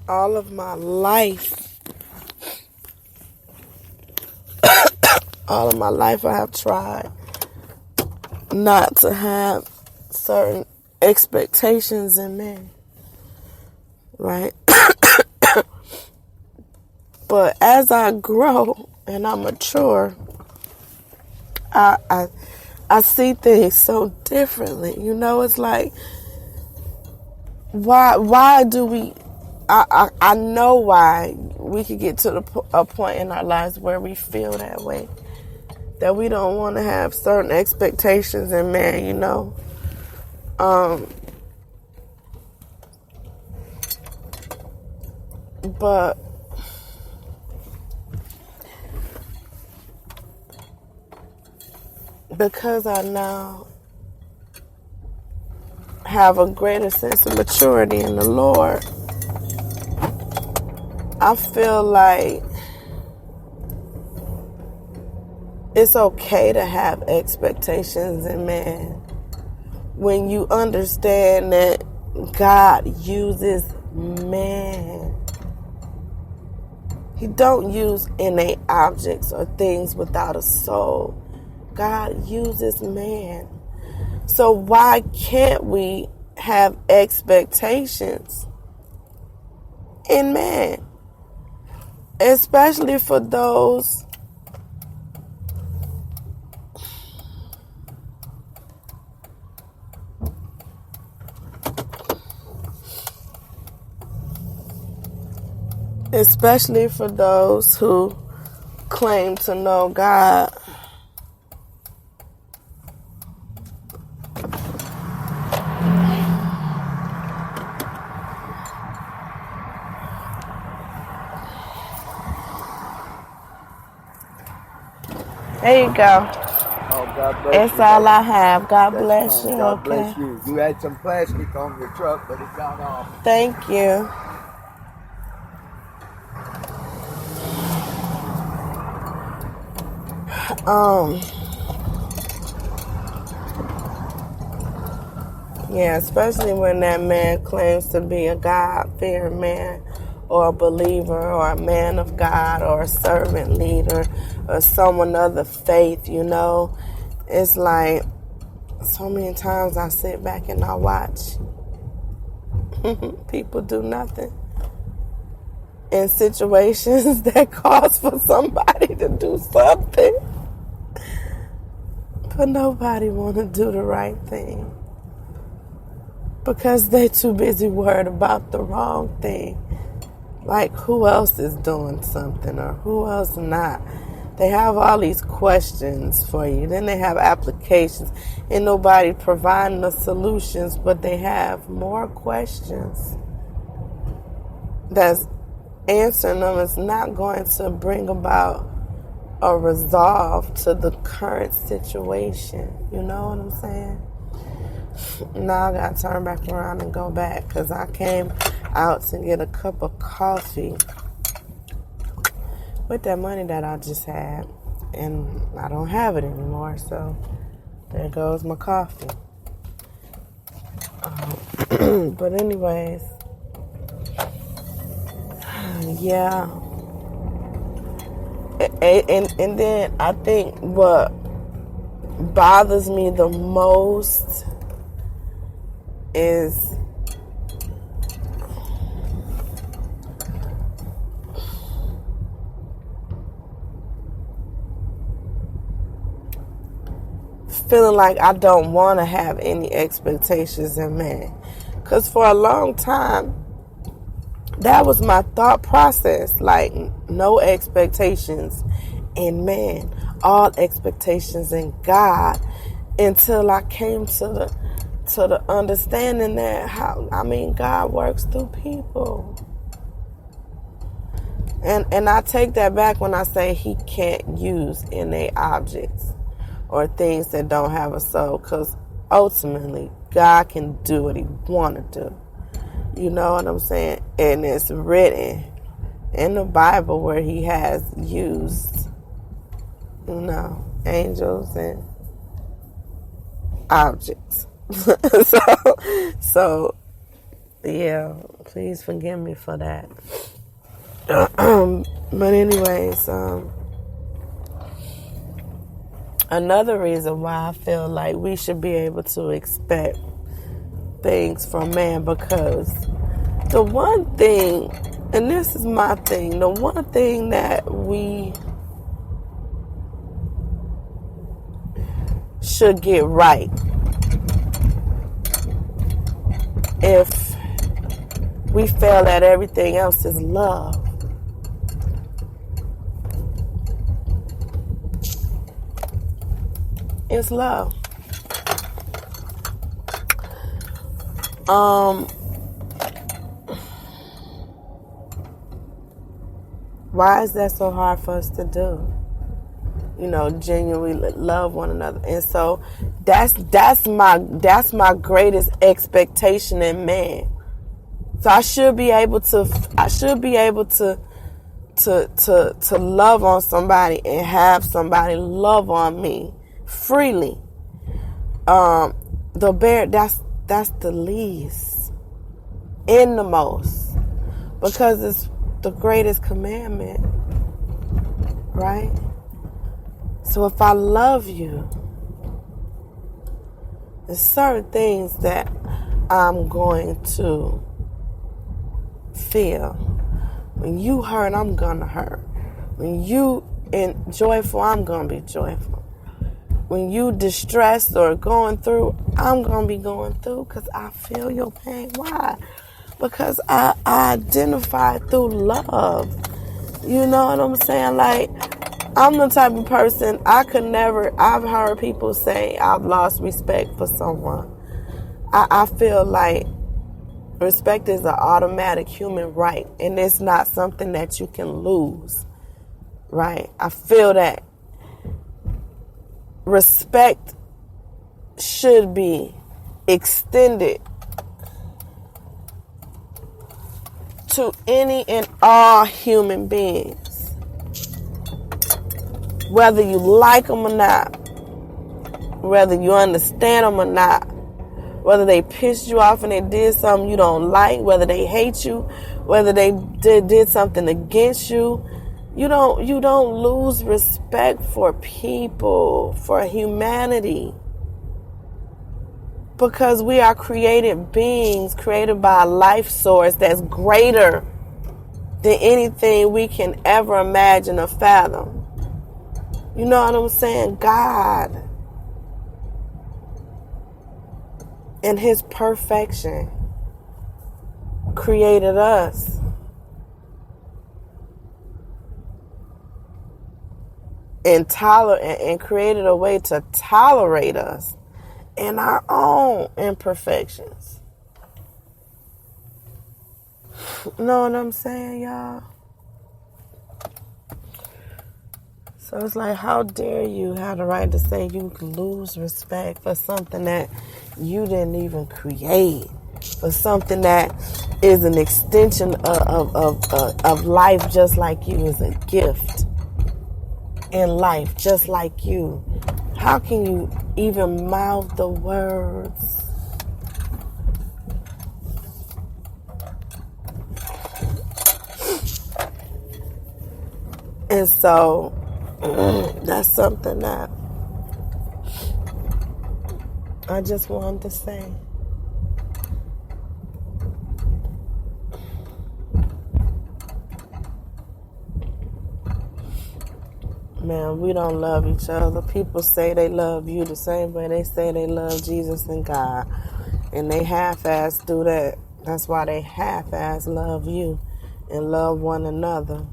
all of my life, I have tried not to have certain expectations in men, right? But as I grow and I mature, I see things so differently. You know, it's like, why do we? I know why we could get to a point in our lives where we feel that way, that we don't want to have certain expectations in man. You know, but because I now have a greater sense of maturity in the Lord, I feel like it's okay to have expectations in man when you understand that God uses man. He don't use innate objects or things without a soul. God uses man. So why can't we have expectations in man? Especially for those who claim to know God. There you go. Oh, God bless That's you. all I have. God That's bless fine. you. God Okay. bless you. You had some plastic on your truck, but it's gone off. Thank you. Yeah, especially when that man claims to be a God-fearing man or a believer or a man of God or a servant leader or someone of the faith, you know. It's like so many times I sit back and I watch people do nothing in situations that calls for somebody to do something. But nobody want to do the right thing because they too busy worried about the wrong thing. Like, who else is doing something or who else not? They have all these questions for you. Then they have applications and nobody providing the solutions, but they have more questions. That's answering them is not going to bring about a resolve to the current situation. You know what I'm saying? Now I gotta turn back around and go back because I came out to get a cup of coffee with that money that I just had, and I don't have it anymore, so there goes my coffee. But anyways, yeah. And then I think what bothers me the most is feeling like I don't want to have any expectations in man. Because for a long time, that was my thought process. Like, no expectations in man, all expectations in God, until I came to the understanding that God works through people. And I take that back when I say he can't use innate objects or things that don't have a soul, because ultimately God can do what he want to do. You know what I'm saying? And it's written in the Bible where he has used, angels and objects. so Yeah, please forgive me for that. But anyways, another reason why I feel like we should be able to expect things from man, because the one thing, and this is my thing, the one thing that we should get right, if we fail at everything else, is love. It's love. Why is that so hard for us to do? You know, genuinely love one another. And so that's my greatest expectation in man. So I should be able to love on somebody and have somebody love on me freely. That's the least and the most, because it's the greatest commandment, right? So if I love you, there's certain things that I'm going to feel. When you hurt, I'm gonna hurt. When you joyful, I'm gonna be joyful. When you distressed or going through, I'm gonna be going through, because I feel your pain. Why? Because I identify through love. You know what I'm saying? Like, I'm the type of person, I've heard people say I've lost respect for someone. I feel like respect is an automatic human right, and it's not something that you can lose, right? I feel that respect should be extended to any and all human beings, whether you like them or not, whether you understand them or not, whether they pissed you off and they did something you don't like, whether they hate you, whether they did something against you. You don't lose respect for people, for humanity, because we are created beings, created by a life source that's greater than anything we can ever imagine or fathom. You know what I'm saying? God, in His perfection, created us. And created a way to tolerate us in our own imperfections. Know what I'm saying, y'all? So it's like, how dare you have the right to say you can lose respect for something that you didn't even create, for something that is an extension of life, just like you, is a gift in life, just like you. How can you even mouth the words? And so that's something that I just wanted to say. Man, we don't love each other. People say they love you the same way they say they love Jesus and God. And they half-ass do that. That's why they half-ass love you and love one another.